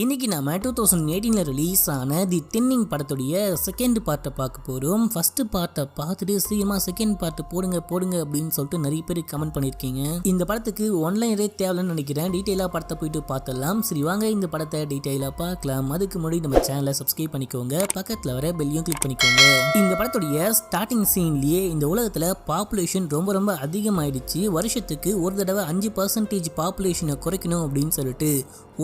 இன்னைக்கு நாம 2018 ரிலீஸ் ஆன தி தின்னிங் படத்துடைய செகண்ட் பார்ட்டை பார்க்க போறோம். ஃபர்ஸ்ட் பார்ட்டை பார்த்துட்டு சீக்கிரமா செகண்ட் பார்ட் போடுங்க அப்படின்னு சொல்லிட்டு நிறைய பேர் கமெண்ட் பண்ணிருக்கீங்க. இந்த படத்துக்கு ஒன்லைனரே தேவைன்னு நினைக்கிறேன். டீட்டெயிலா படத்தை போயிட்டு பார்த்தலாம். சரி வாங்க இந்த படத்தை டீட்டெயிலா பார்க்கலாம். அதுக்கு முன்னாடி நம்ம சேனலை சப்ஸ்கிரைப் பண்ணிக்கோங்க, பக்கத்துல வர பெல்லையும் கிளிக் பண்ணிக்கோங்க. இந்த படத்துடைய ஸ்டார்டிங் சீன்லயே இந்த உலகத்துல பாப்புலேஷன் ரொம்ப அதிகமாயிடுச்சு. வருஷத்துக்கு ஒரு தடவை 5% பாப்புலேஷனை குறைக்கணும் அப்படின்னு சொல்லிட்டு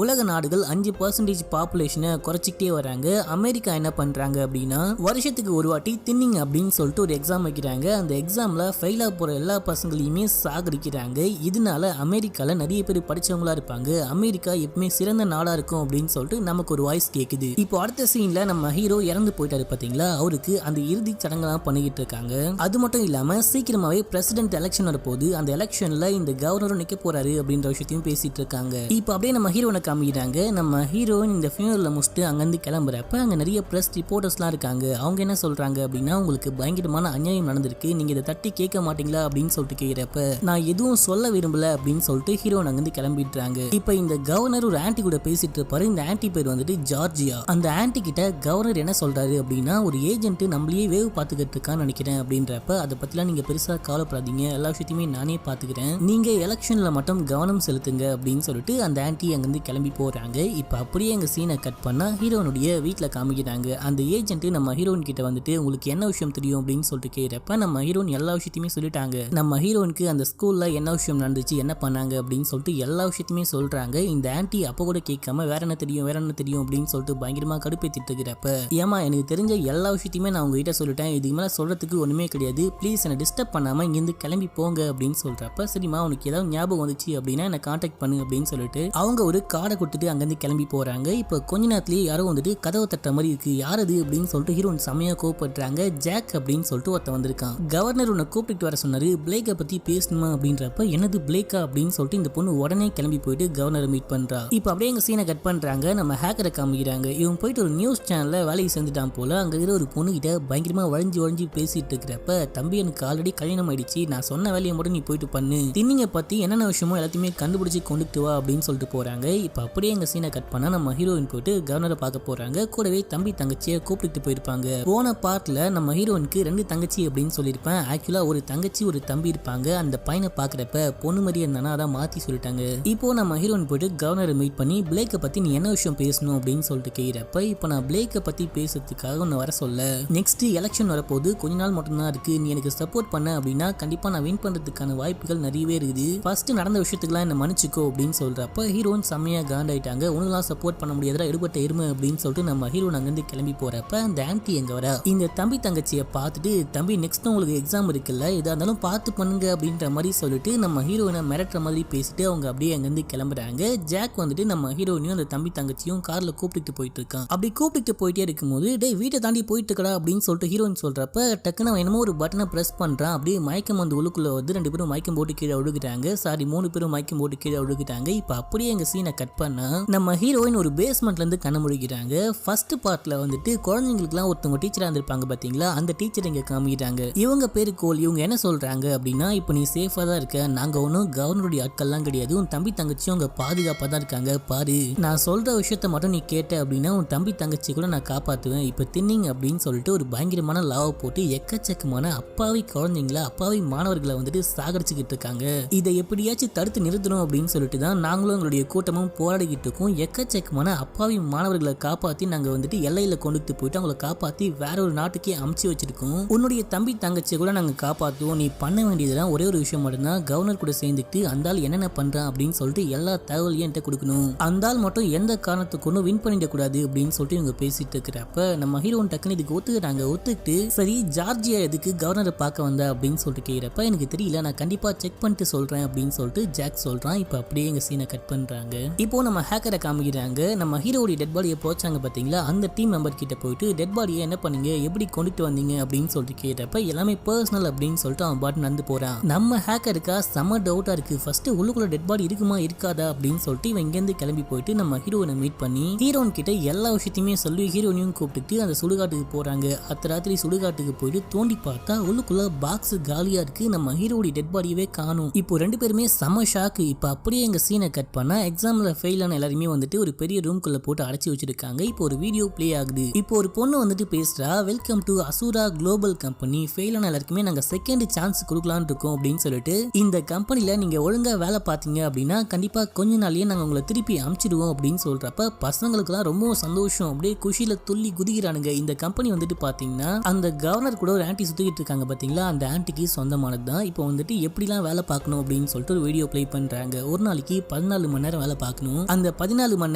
உலக நாடுகள் 5% பாப்புலேஷனை குறைச்சிக்கிட்டே வராங்க. அமெரிக்கா என்ன பண்றாங்க அப்படின்னா வருஷத்துக்கு ஒரு வாட்டி தின்னிங் அப்படின்னு சொல்லிட்டு ஒரு எக்ஸாம் வைக்கிறாங்க. அந்த எக்ஸாம்ல ஃபெயிலா போற எல்லா பசங்களையுமே சாகடிக்கிறாங்க. இதனால அமெரிக்கால நிறைய பேர் படிச்சவங்களா இருப்பாங்க. அமெரிக்கா எப்பவுமே சிறந்த நாடா இருக்கும் அப்படின்னு சொல்லிட்டு நமக்கு ஒரு வாய்ஸ் கேக்குது. இப்போ அடுத்த சீன்ல நம்ம ஹீரோ இறந்து போயிட்டாரு பாத்தீங்களா, அவருக்கு அந்த இறுதி சடங்கெல்லாம் பண்ணிக்கிட்டு இருக்காங்க. அது மட்டும் இல்லாம சீக்கிரமாவே பிரசிடென்ட் எலெக்ஷன் வரப்போகுது. அந்த எலெக்ஷன்ல இந்த கவர்னரும் நிக்க போறாரு அப்படின்ற விஷயத்தையும் பேசிட்டு இருக்காங்க. இப்போ அப்படியே நம்ம ஹீரோ காமிக்கிறாங்க. நம்ம ஹீரோயின் இந்த ஃபியூனரல்ல முடிச்சுட்டு அங்கிருந்து கிளம்புறப்ப அங்க நிறைய பிரஸ் ரிப்போர்ட்டர்ஸ்லாம் இருக்காங்க. அவங்க என்ன சொல்றாங்க அப்படின்னா, உங்களுக்கு பயங்கரமான அநியாயம் நடந்திருக்கு, நீங்க இதை தட்டி கேட்க மாட்டீங்களா அப்படின்னு சொல்லிட்டு கேட்கிறப்ப நான் எதுவும் சொல்ல விரும்பல அப்படின்னு சொல்லிட்டு ஹீரோயின் அங்கிருந்து கிளம்பிடுறாங்க. இப்ப இந்த கவர்னர் ஒரு ஆன்டி கூட பேசிட்டு இருப்பாரு. இந்த ஆன்டி பேர் வந்துட்டு ஜார்ஜியா. அந்த ஆன்டி கிட்ட கவர்னர் என்ன சொல்றாரு அப்படின்னா, ஒரு ஏஜென்ட் நம்மளையே வேவு பாத்துக்கிட்டு இருக்கான்னு நினைக்கிறேன் அப்படின்றப்ப அதை பத்திலாம் நீங்க பெருசா கவலைப்படாதீங்க, எல்லா விஷயத்தையுமே நானே பாத்துக்கிறேன், நீங்க எலெக்ஷன்ல மட்டும் கவனம் செலுத்துங்க அப்படின்னு சொல்லிட்டு அந்த ஆன்டி அங்கிருந்து கிளம்பி போறாங்க. இப்ப அப்படியே எங்க சீனை கட் பண்ணா ஹீரோனுடைய வீட்டுல காமிக்கிறாங்க. அந்த ஏஜென்ட் நம்ம ஹீரோயின் கிட்ட வந்துட்டு உங்களுக்கு என்ன விஷயம் தெரியும் அப்படின்னு சொல்லிட்டு கேட்கிறப்ப நம்ம ஹீரோயின் எல்லா விஷயத்தையுமே சொல்லிட்டாங்க. நம்ம ஹீரோயினுக்கு அந்த ஸ்கூல்ல என்ன விஷயம் நடந்துச்சு, என்ன பண்ணாங்க அப்படின்னு சொல்லிட்டு எல்லா விஷயத்தையுமே சொல்றாங்க. இந்த ஆன்டி அப்ப கூட கேட்காம வேற என்ன தெரியும் அப்படின்னு சொல்லிட்டு பயங்கரமா கடுப்பேத்திட்டு இருக்கிறப்ப, ஏமா எனக்கு தெரிஞ்ச எல்லா விஷயத்தையுமே நான் உங்ககிட்ட சொல்லிட்டேன், இதுக்கு மேல சொல்றதுக்கு ஒண்ணுமே கிடையாது, ப்ளீஸ் என்ன டிஸ்டர்ப் பண்ணாம இங்கிருந்து கிளம்பி போங்க அப்படின்னு சொல்றப்ப, சரிமா உனக்கு ஏதாவது ஞாபகம் வந்துச்சு அப்படின்னா என்ன கான்டாக்ட் பண்ணு அப்படின்னு சொல்லிட்டு அவங்க ஒரு கார்டை கொடுத்துட்டு அங்கிருந்து கிளம்பி போறாங்க. இப்போ கொஞ்ச நேரத்திலேயே யாரோ வந்துட்டு கதவை தட்ட மாதிரி இருக்கு, யாரது அப்படின்னு சொல்லிட்டு ஹீரோயின் செமையா கோவப்படுறாங்க. ஜாக் அப்படின்னு சொல்லிட்டு ஒருத்த வந்திருக்கான். கவர்னர் உன்னை கூப்பிட்டு வர சொன்னாரு, பிளேக்கை பத்தி பேசணுமா அப்படின்றப்ப, என்னது பிளேக்கா அப்படின்னு சொல்லிட்டு இந்த பொண்ணு உடனே கிளம்பி போயிட்டு கவர்னரை மீட் பண்றா. இப்போ அப்படியே எங்க சீனை கட் பண்றாங்க. நம்ம ஹேக்கரை காமிக்கிறாங்க. இவன் போயிட்டு ஒரு நியூஸ் சேனல்ல வேலைக்கு செஞ்சுட்டான் போல. அங்க இருக்கிற ஒரு பொண்ணு கிட்ட பயங்கரமா வழிஞ்சு பேசிட்டு இருக்கிறப்ப, தம்பி எனக்கு ஆல்ரெடி கல்யாணம் ஆயிடுச்சு, நான் சொன்ன வேலையை மட்டும் நீ போயிட்டு பண்ணு, தின்னிங்க பத்தி என்னென்ன விஷயமோ எல்லாத்தையுமே கண்டுபிடிச்சு கொண்டுட்டு வா அப்படின்னு சொல்லிட்டு போறாங்க. இப்போ அப்படியே எங்க சீனை கட் பண்ணா நம்ம ஹீரோயின் போயிட்டு கவர்னரை பார்க்க போறாங்க. கூடவே தம்பி தங்கச்சியை கூப்பிட்டு போயிருப்பாங்க. போன பார்ட்ல நம்ம ஹீரோயினுக்கு 2 தங்கச்சி அப்படின்னு சொல்லியிருப்பேன். ஆக்சுவலா ஒரு தங்கச்சி ஒரு தம்பி இருப்பாங்க. அந்த பையனை பாக்குறப்ப பொண்ணு மாதிரி இருந்தானா அதான் மாத்தி சொல்லிட்டாங்க. இப்போ நம்ம ஹீரோயின் போயிட்டு கவர்னரை மீட் பண்ணி பிளேக்கை பத்தி நீ என்ன விஷயம் பேசணும் அப்படின்னு சொல்லிட்டு கேட்கிறப்ப, இப்போ நான் பிளேக்கை பத்தி பேசுறதுக்காக உன்னை வர சொல்ல, நெக்ஸ்ட் எலெக்ஷன் வரப்போது கொஞ்ச நாள் மட்டும் தான் இருக்கு, நீ எனக்கு சப்போர்ட் பண்ண அப்படின்னா கண்டிப்பா நான் வின் பண்றதுக்கான வாய்ப்புகள் நிறையவே இருக்குது, ஃபர்ஸ்ட் நடந்த விஷயத்துக்குலாம் என்ன மன்னிச்சுக்கோ அப்படின்னு சொல்றப்ப ஹீரோயின் செம்மையா காண்டாயிட்டாங்க. உனக்குலாம் சப்போர்ட் பண்ண முடியாதா எடுபட்ட எருமை அப்படின்னு சொல்லிட்டு நம்ம ஹீரோயின் அங்கிருந்து கிளம்பி போறப்ப அந்த ஆன்டி எங்க வர இந்த தம்பி தங்கச்சியை பார்த்துட்டு, தம்பி நெக்ஸ்ட் உங்களுக்கு எக்ஸாம் இருக்குல்ல, எதா இருந்தாலும் பார்த்து பண்ணுங்க அப்படின்ற மாதிரி சொல்லிட்டு நம்ம ஹீரோயினை மிரட்டுற மாதிரி பேசிட்டு அவங்க அப்படியே அங்கிருந்து கிளம்புறாங்க. ஜாக் வந்துட்டு நம்ம ஹீரோயினையும் அந்த தம்பி தங்கச்சியும் கார்ல கூப்பிட்டு போயிட்டு இருக்கான். அப்படி கூப்பிட்டு போயிட்டே இருக்கும்போது, டேய் வீட்டை தாண்டி போயிட்டு இருக்கடா அப்படின்னு சொல்லிட்டு ஹீரோயின் சொல்றப்ப, டக்குன்னு அவன் என்னமோ ஒரு பட்டனை பிரஸ் பண்றான். அப்படியே மயக்கம் வந்து உள்ளுக்குள்ள வந்து 2 பேரும் மயக்கம் போட்டு கீழே விழுகிறாங்க. 3 பேரும் மயக்கம் போட்டு கீழே விழுகிறாங்க. இப்ப அப்படியே எங்க சீனை கட் பண்ணா நம்ம ஹீரோயின் ஒரு பேஸ்மெண்ட்ல இருந்து கண்ண முழிக்கிறாங்க. ஃபர்ஸ்ட் பார்ட்ல வந்துட்டு குழந்தைங்களுக்குலாம் ஒருத்தவங்க டீச்சரா இருந்திருப்பாங்க பாத்தீங்களா, அந்த டீச்சர் இங்க காமிக்கிறாங்க. இவங்க பேரு கோல். இவங்க என்ன சொல்றாங்க அப்படின்னா, இப்போ நீ சேஃபா தான் இருக்க, நாங்க ஒன்னும் கவர்னருடைய ஆட்கள்லாம் கிடையாது, உன் தம்பி தங்கச்சியும் உங்க பாதுகாப்பா தான் இருக்காங்க பாரு, நான் சொல்ற விஷயத்த மட்டும் நீ கேட்ட அப்படின்னா உன் தம்பி தங்கச்சி கூட நான் காப்பாத்துவேன், இப்ப தின்னிங் அப்படின்னு சொல்லிட்டு ஒரு பயங்கரமான லாவை போட்டு எக்கச்சக்கமான அப்பாவி குழந்தைங்களை அப்பாவி மாணவர்களை வந்துட்டு சாகடிச்சுக்கிட்டு இருக்காங்க. இதை எப்படியாச்சும் தடுத்து நிறுத்தணும் அப்படின்னு சொல்லிட்டு தான் நாங்களும் எங்களுடைய கூட்டமும் போராடிக்கிட்டு இருக்கோம். எக்கச்சக்கமான அப்பாவி மாணவர்களை காப்பாத்தி நாங்க வந்துட்டு எல்லையில கொண்டுட்டு போயிட்டு அவங்களை காப்பாத்தி வேற ஒரு நாட்டுக்கே அமுச்சு வச்சிருக்கோம். உன்னுடைய தம்பி தங்கச்சியை கூட நாங்க காப்பாத்துவோம், நீ பண்ண வேண்டியதுதான் ஒரே ஒரு விஷயம் மட்டும்தான், கவர்னர் கூட சேர்ந்துட்டு அந்த ஆள் என்னென்ன பண்றான் அப்படின்னு சொல்லிட்டு எல்லா தகவலையும் என்கிட்ட கொடுக்கணும், அந்த ஆள் மட்டும் எந்த காரணத்துக்கு ஒன்றும் வின் பண்ணிட கூடாது அப்படின்னு சொல்லிட்டு இவங்க பேசிட்டு இருக்கிறப்ப நம்ம ஹீரோன் டக்குன்னு இதுக்கு ஒத்துக்கிட்டாங்க. ஒத்துக்கிட்டு சரி ஜார்ஜியா எதுக்கு கவர்னரை பார்க்க வந்த அப்படின்னு சொல்லிட்டு கேட்கிறப்ப, எனக்கு தெரியல, நான் கண்டிப்பா செக் பண்ணிட்டு சொல்றேன் அப்படின்னு சொல்லிட்டு ஜாக் சொல்றான். இப்ப அப்படியே எங்க சீனை கட் பண்றாங்க. இப்போ நம்ம ஹேக்கரை காமிக்கிறாங்க. நம்ம ஹீரோடைய டெட் பாடியை போச்சாங்க பாத்தீங்களா, அந்த டீம் மெம்பர் கிட்ட போயிட்டு டெட் பாடியை என்ன பண்ணீங்க, எப்படி கொண்டுட்டு வந்தீங்க அப்படின்னு சொல்லிட்டு கேட்டப்ப, எல்லாமே பர்சனல் அப்படின்னு சொல்லிட்டு அவன் பாட்டு நடந்து போறான். நம்ம ஹேக்கருக்கா செம டவுட்டா இருக்கு, ஃபர்ஸ்ட் உள்ளுக்குள்ள டெட் பாடி இருக்குமா இருக்காதா அப்படின்னு சொல்லிட்டு இவன் இங்கிருந்து கிளம்பி போயிட்டு நம்ம ஹீரோனை மீட் பண்ணி ஹீரோன் கிட்ட எல்லா விஷயத்தையுமே சொல்லி ஹீரோனையும் கூப்பிட்டு அந்த சுடுகாட்டுக்கு போறாங்க. ராத்திரி சுடுகாட்டுக்கு போயிட்டு தோண்டி பார்த்தா உள்ளுக்குள்ள பாக்ஸ் காலியா இருக்கு, நம்ம ஹீரோடைய டெட் பாடியவே காணும். இப்போ 2 பேருமே செம ஷாக்கு. இப்ப அப்படியே எங்க சீனை கட் பண்ணா எக்ஸாம்ல எக்ஸாம்ல ஃபெயில் ஆன எல்லாருமே வந்துட்டு ஒரு பெரிய ரூம்குள்ள போட்டு அடைச்சி வச்சிருக்காங்க. இப்போ ஒரு வீடியோ ப்ளே ஆகுது. இப்போ ஒரு பொண்ணு வந்துட்டு பேசுறா, welcome to Asura global company, fail ஆன எல்லாருக்குமே நாங்க செகண்ட் சான்ஸ் கொடுக்கலாம்னு இருக்கோம் அப்படின்னு சொல்லிட்டு, இந்த கம்பெனில நீங்க ஒழுங்கா வேலை பார்த்தீங்க அப்படின்னா கண்டிப்பா கொஞ்ச நாள்லயே நாங்க உங்களை திருப்பி அனுப்பிச்சிடுவோம் அப்படின்னு சொல்றப்ப பசங்களுக்குலாம் ரொம்ப சந்தோஷம், அப்படியே குஷியில துள்ளி குதிக்கிறானுங்க. இந்த கம்பெனி வந்துட்டு பாத்தீங்கன்னா அந்த கவர்னர் கூட ஒரு ஆன்டி சுத்திக்கிட்டு இருக்காங்க பாத்தீங்களா, அந்த ஆன்டிக்கு சொந்தமானது தான். இப்போ வந்துட்டு எப்படிலாம் வேலை பார்க்கணும் அப்படின்னு சொல்லிட்டு ஒரு வீடியோ ப்ளே பண்றாங்க. ஒரு நாளைக்கு 14 மணி நேரம் வேலை பார்க்கணும். அந்த 14 மணி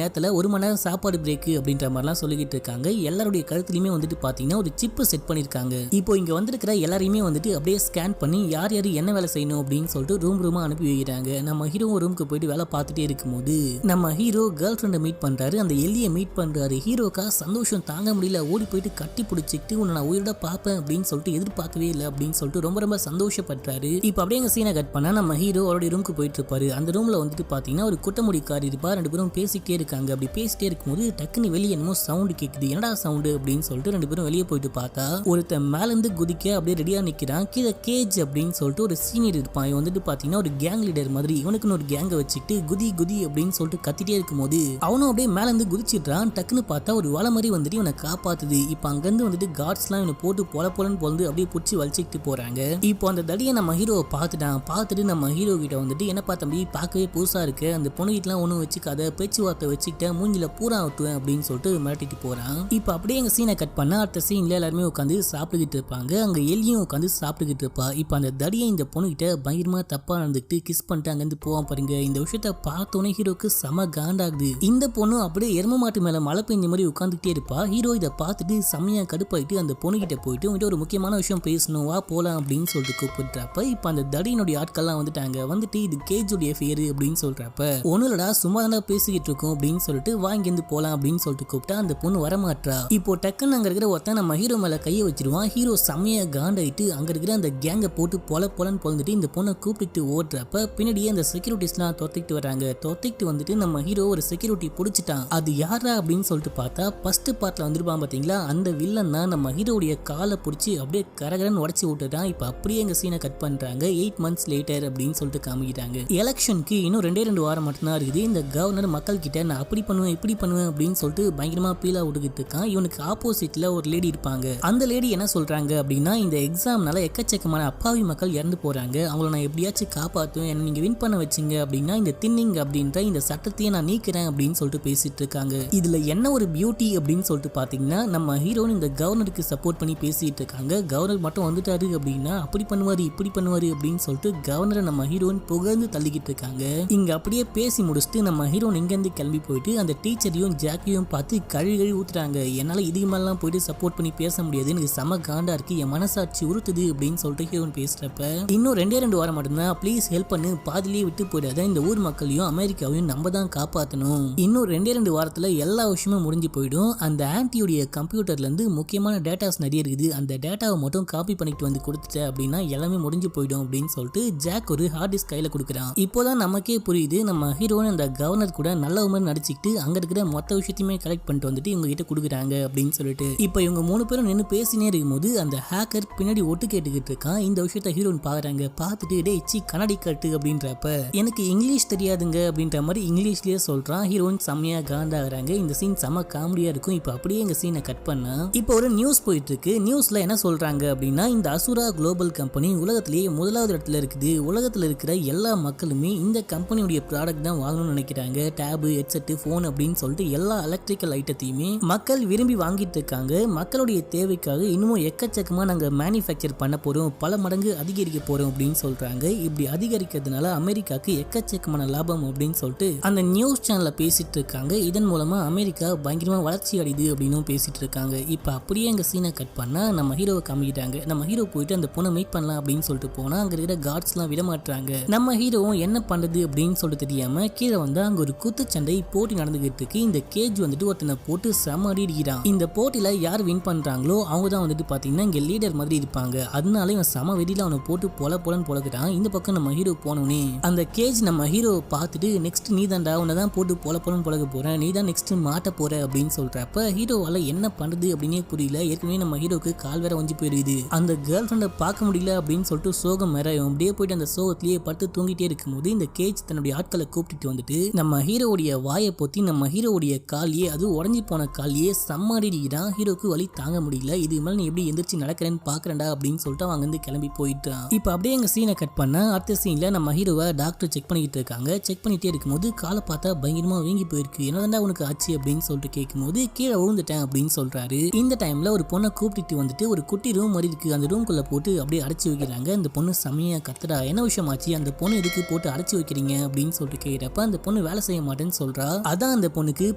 நேரத்துல 1 மணி நேரம் சாப்பாடு பிரேக் அப்படின்ற மாதிரிலாம் சொல்லிக்கிட்டு இருக்காங்க. எல்லாருடைய கழுத்துலயுமே வந்துட்டு பாத்தீங்கன்னா ஒரு சிப் செட் பண்ணிருக்காங்க. இப்போ இங்க வந்திருக்கிற எல்லாரையுமே வந்துட்டு அப்படியே ஸ்கேன் பண்ணி யார் யாரு என்ன வேலை செய்யணும் அப்படின்னு சொல்லிட்டு ரூமா அனுப்பி வைக்கிறாங்க. நம்ம ஹீரோ ரூமுக்கு போயிட்டு வேலை பார்த்துட்டே இருக்கும்போது நம்ம ஹீரோ கேர்ள் ஃப்ரெண்டை மீட் பண்றாரு. அந்த எல்லியை மீட் பண்றாரு. ஹீரோக்கா சந்தோஷம் தாங்க முடியல, ஓடி போயிட்டு கட்டி பிடிச்சிக்கிட்டு உன்னை நான் உயிரோட பார்ப்பேன் அப்படின்னு சொல்லிட்டு எதிர்பார்க்கவே இல்லை அப்படின்னு சொல்லிட்டு ரொம்ப சந்தோஷப்படுறாரு. இப்போ அப்படியே எங்க சீனை கட் பண்ணா நம்ம ஹீரோ அவருடைய ரூமுக்கு போயிட்டு இருப்பாரு. அந்த ரூம்ல வந்துட்டு பாத்தீங்கன்னா ஒரு குட்டமுடிக்காரி இருப்பா. 2 பேரும் பேசிக்கிட்டே இருக்காங்க. அப்படி பேசிட்டே இருக்கும்போது டக்குன்னு வெளியே என்னமோ சவுண்ட் கேக்குது. என்னடா சவுண்ட் அப்படின்னு சொல்லிட்டு 2 பேரும் வெளியே போயிட்டு பார்த்தா ஒருத்தன் மேல இருந்து குதிக்க அப்படியே ரெடியா நிக்கிறான். கீழே கேஜ் அப்படின்னு சொல்லிட்டு ஒரு சீனியர் இருப்பான். இவன் வந்துட்டு பாத்தீங்கன்னா ஒரு கேங் லீடர் மாதிரி. இவனுக்குன்னு ஒரு கேங்கை வச்சுக்கிட்டு குதி குதி அப்படின்னு சொல்லிட்டு கத்திட்டே இருக்கும்போது அவனும் அப்படியே மேல இருந்து குதிச்சிடுறான். டக்குன்னு பார்த்தா ஒரு வலை மாதிரி வந்துட்டு இவனை காப்பாத்துது. இப்போ அங்கிருந்து வந்துட்டு கார்ட்ஸ் எல்லாம் இவனை போட்டு பொலன்னு பொழுது அப்படியே பிடிச்சி வலிச்சுக்கிட்டு போறாங்க. இப்போ அந்த தடியை நம்ம ஹீரோவை பார்த்துட்டு நம்ம ஹீரோ கிட்ட வந்துட்டு என்ன தம்பி பார்க்கவே புதுசா இருக்கு, அந்த பொண்ணுகிட்டலாம் ஒன்றும் வச்சுக்காத, பேச்சுவார்த்தை வச்சுக்கிட்ட மூஞ்சில பூரா விட்டுவேன் அப்படின்னு சொல்லிட்டு மிரட்டிட்டு போறான். இப்போ அப்படியே எங்க சீனை கட் பண்ணா அடுத்த சீன்ல எல்லாருமே உட்காந்து சாப்பிட்டுக்கிட்டு இருப்பாங்க. அங்க எலியும் உட்காந்து சாப்பிட்டுக்கிட்டு இருப்பா. இப்போ அந்த தடியை இந்த பொண்ணுகிட்ட பயங்கரமா தப்பா நடந்துக்கிட்டு கிஸ் பண்ணிட்டு அங்கிருந்து போவான் பாருங்க. இந்த விஷயத்த பார்த்தோன்னே ஹீரோக்கு செம காண்டாகுது. இந்த பொண்ணு அப்படியே எரும மாட்டு மேல மழை பெஞ்ச மாதிரி உட்காந்துக்கிட்டே இருப்பா. ஹீரோ இதை பார்த்துட்டு செம்மையா கடுப்பாயிட்டு அந்த பொண்ணுகிட்ட போயிட்டு உங்ககிட்ட ஒரு முக்கியமான விஷயம் பேசணும், வா போலாம் அப்படின்னு சொல்லிட்டு கூப்பிடுறப்ப இப்போ அந்த தடியினுடைய ஆட்கள்லாம் வந்துட்டாங்க. வந்துட்டு இது கேஜுடைய பேரு அப்படின்னு சொல்றப்ப ஒண்ணுலடா சும்மா தான் பேசிக்கிட்டு இருக்கோம் அப்படின்னு சொல்லிட்டு வாங்கிருந்து போலாம் அப்படின்னு சொல்லிட்டு கூப்பிட்டா அந்த பொண்ணு வரமாட்டா. இப்போ டக்குன்னு அங்க இருக்கிற ஒருத்தன் நம்ம ஹீரோ மேல கையை வச்சிருவான். ஹீரோ செம்மையா காண்டாயிட்டு அங்க இருக்கிற அந்த கேங்கை போட்டு பொலன்னு பொழுதுட்டு இந்த பொண்ணை கூப்பிட்டு ஓடுறப்ப பின்னாடியே அந்த செக்யூரிட்டிஸ்லாம் தொத்திக்கிட்டு வராங்க. தொத்திக்கிட்டு வந்துட்டு நம்ம ஹீரோ ஒரு செக்யூரிட்டி பிடிச்சிட்டான். அது யாரா அப்படின்னு சொல்லிட்டு பார்த்தா ஃபர்ஸ்ட் பார்ட்ல வந்துருப்பான் பாத்தீங்களா, அந்த வில்லன் தான். நம்ம ஹீரோடைய காலை பிடிச்சி அப்படியே கரகரன்னு உடச்சி விட்டுட்டான். இப்போ அப்படியே எங்க சீனை கட் பண்றாங்க. 8 months later அப்படின்னு சொல்லிட்டு காமிக்கிறாங்க. எலெக்ஷனுக்கு இன்னும் 2 வாரம் மட்டும்தான் இருக்குது. இந்த கவர்னர் மக்கள் கிட்ட நான் அப்படி பண்ணுவேன் இப்படி பண்ணுவேன் அப்படின்னு சொல்லிட்டு பயங்கரமா பீலா விட்டுக்கிட்டு இருக்கான். இவனுக்கு ஆப்போசிட்ல ஒரு லேடி இருப்பாங்க. அந்த லேடி என்ன சொல்றாங்க அப்படின்னா, இந்த எக்ஸாம்னால எக்கச்சக்கமான அப்பாவி மக்கள் இறந்து போறாங்க, அவங்கள நான் எப்படியாச்சும் காப்பாற்றுவேன், என்ன நீங்க வின் பண்ண வச்சிங்க அப்படின்னா இந்த தின்னிங் அப்படின்ற இந்த சட்டத்தையே நான் நீக்கிறேன் அப்படின்னு சொல்லிட்டு பேசிட்டு இருக்காங்க. இதுல என்ன ஒரு பியூட்டி அப்படின்னு சொல்லிட்டு பாத்தீங்கன்னா, நம்ம ஹீரோன் இந்த கவர்னருக்கு சப்போர்ட் பண்ணி பேசிட்டு இருக்காங்க. கவர்னர் மட்டும் வந்துட்டாரு அப்படின்னா அப்படி பண்ணுவாரு இப்படி பண்ணுவாரு அப்படின்னு சொல்லிட்டு கவர்னரை நம்ம ஹீரோயின் புகழ்ந்து தள்ளிக்கிட்டு இருக்காங்க. இங்க அப்படியே பேசி முடிச்சுட்டு நம்ம ஹீரோன் இங்க இருந்து கிளம்பி போயிட்டு அந்த டீச்சரையும் ஜாக்கியும் பார்த்து கழுவி ஊத்துறாங்க. என்னால இதுக்கு மேலாம் போயிட்டு சப்போர்ட் பண்ணி பேச முடியாது, எனக்கு செம காண்டா இருக்கு, என் மனசாட்சி உறுத்துது அப்படின்னு சொல்லிட்டு ஹீரோன் பேசுறப்ப இன்னும் 2 வாரம் மட்டும்தான், ப்ளீஸ் ஹெல்ப் பண்ணு, பாதிலேயே விட்டு போயிடாத, இந்த ஊர் மக்களையும் அமெரிக்காவையும் நம்ம தான் காப்பாற்றணும், இன்னும் 2 வாரத்துல எல்லா விஷயமும் முடிஞ்சு போயிடும், அந்த ஆன்டியோடைய கம்ப்யூட்டர்ல இருந்து முக்கியமான டேட்டாஸ் நிறைய இருக்குது, அந்த டேட்டாவை மட்டும் காப்பி பண்ணிட்டு வந்து கொடுத்துட்ட அப்படின்னா எல்லாமே முடிஞ்சு போயிடும் அப்படின்னு சொல்லிட்டு ஜாக் ஒரு ஹார்ட் டிஸ்க் கையில கொடுக்குறான். இப்போதான் நமக்கே புரியுது நம்ம ஹீரோன் அந்த கவர்னர் கூட நல்ல மாதிரி நடிச்சுக்கிட்டு அங்க இருக்கிற மொத்த விஷயத்தையுமே கலெக்ட் பண்ணிட்டு வந்துட்டு இவங்க கிட்ட கொடுக்குறாங்க அப்படின்னு சொல்லிட்டு இப்போ இவங்க 3 பேரும் நின்று பேசினே இருக்கும்போது அந்த ஹேக்கர் பின்னாடி ஒட்டு கேட்டுக்கிட்டு இருக்கான். இந்த விஷயத்த ஹீரோன் பாக்குறாங்க. பார்த்துட்டு டே சி கண்ணாடி கட்டு அப்படின்றப்ப எனக்கு இங்கிலீஷ் தெரியாதுங்க அப்படின்ற மாதிரி இங்கிலீஷ்லயே சொல்றான். ஹீரோயின் செம்மையா காண்டாகிறாங்க. இந்த சீன் செம்ம காமெடியா இருக்கும். இப்போ அப்படியே எங்க சீனை கட் பண்ணா இப்போ ஒரு நியூஸ் போயிட்டு இருக்கு. நியூஸ்ல என்ன சொல்றாங்க அப்படின்னா, இந்த அசுரா குளோபல் கம்பெனி உலகத்திலேயே 1வது இடத்துல இருக்குது. உலகத்துல இருக்கிற எல்லா மக்களுமே இந்த கம்பெனியுடைய ப்ராடக்ட் தான் வாங்கணும்னு நினைக்கிறாங்க. டேபு, ஹெட்செட், போன் அப்படின்னு சொல்லிட்டு எல்லா எலக்ட்ரிக்கல் ஐட்டத்தையுமே மக்கள் விரும்பி வாங்கிட்டு இருக்காங்க. மக்களுடைய தேவைக்காக இன்னமும் எக்கச்சக்கமா நாங்க மேனுஃபேக்சர் பண்ண போறோம், பல மடங்கு அதிகரிக்க போறோம் அப்படின்னு சொல்றாங்க. இப்படி அதிகரிக்கிறதுனால அமெரிக்காக்கு எக்கச்சக்கமான லாபம் அப்படின்னு சொல்லிட்டு அந்த நியூஸ் சேனல்ல பேசிட்டு இருக்காங்க. இதன் மூலமா அமெரிக்கா பயங்கரமா வளர்ச்சி அடையுது அப்படின்னு பேசிட்டு இருக்காங்க. இப்ப அப்படியே எங்க சீனை கட் பண்ணா நம்ம ஹீரோவை காமிக்கிட்டாங்க. நம்ம ஹீரோ போயிட்டு அந்த பொண்ணை மீட் பண்ணலாம் அப்படின்னு சொல்லிட்டு போனா அங்க இருக்கிற கார்ட்ஸ் எல்லாம் விட மாட்டாங்க. நம்ம ஹீரோவும் என்ன பண்றது அப்படின்னு சொல்லிட்டு தெரியாம கீழே வந்து அங்க ஒரு குத்துச்சண்டை போட்டி நடந்துகிட்டு இருக்கு. இந்த கேஜ் வந்துட்டு ஒருத்தனை போட்டு செம அடிக்கிறான். இந்த போட்டியில யார் வின் பண்றாங்களோ அவங்க தான் வந்துட்டு பாத்தீங்கன்னா இங்க லீடர் மாதிரி இருப்பாங்க. அதனால இவன் செம வெடியில அவனை போட்டு பொலன்னு பொழக்கிறான். இந்த பக்கம் நம்ம ஹீரோ போனோனே அந்த கேஜ் நம்ம ஹீரோ பார்த்துட்டு நெக்ஸ்ட் நீ தான்டா, உன்னை தான் போட்டு பொலன்னு பொழக்க போறேன், நீ தான் நெக்ஸ்ட் மாட்ட போற அப்படின்னு சொல்றப்ப ஹீரோவால என்ன பண்றது அப்படின்னே புரியல. ஏற்கனவே நம்ம ஹீரோக்கு கால் வேற ஒஞ்சி போயிருது. அந்த கேர்ள் ஃப்ரெண்டை பார்க்க முடியல அப்படின்னு சொல்லிட்டு சோகம் வேற அப்படியே போயிட்டு அந்த சோகத்திலேயே படுத்து தூங்கிட்டே இருக்கும்போது இந்த கேஜ் தன்னுடைய ஆட்களை கூப்பிட்டு வந்துட்டு நம்ம ஹீரோவுடைய வாயை பொத்தி நம்ம ஹீரோவுடைய காலியே அது உடஞ்சி போன காலியே செம்ம அடிக்கிறான். ஹீரோக்கு வலி தாங்க முடியல. இது மேல நீ எப்படி எந்திரிச்சு நடக்கிறேன்னு பாக்குறேன்டா அப்படின்னு சொல்லிட்டு அவங்க வந்து கிளம்பி போயிட்டான். இப்ப அப்படியே எங்க சீனை கட் பண்ண அடுத்த சீன்ல நம்ம ஹீரோவை டாக்டர் செக் பண்ணிட்டு இருக்காங்க. செக் பண்ணிட்டே இருக்கும்போது காலை பார்த்தா பயங்கரமா வீங்கி போயிருக்கு. என்னதான்டா உனக்கு ஆச்சு அப்படின்னு சொல்லிட்டு கேட்கும்போது கீழே விழுந்துட்டேன் அப்படின்னு சொல்றாரு. இந்த டைம்ல ஒரு பொண்ணை கூப்பிட்டு வந்துட்டு ஒரு குட்டி ரூம் மாதிரி இருக்கு, அந்த ரூம்குள்ள போட்டு அப்படியே அடைச்சு வைக்கிறாங்க. அந்த பொண்ணு செமையா கத்துறா. என்ன விஷயம் ஆச்சு, அந்த பொண்ணு எதுக்கு போட்டு அடைச்சு வைக்கிறீங்க அப்படின்னு சொல்லிட்டு கேட்கிறப்ப அந்த பொண்ணு வேலை செய்ய மாட்டேன்னு சொல்றா. அதான் அந்த பொண்ணுக்கு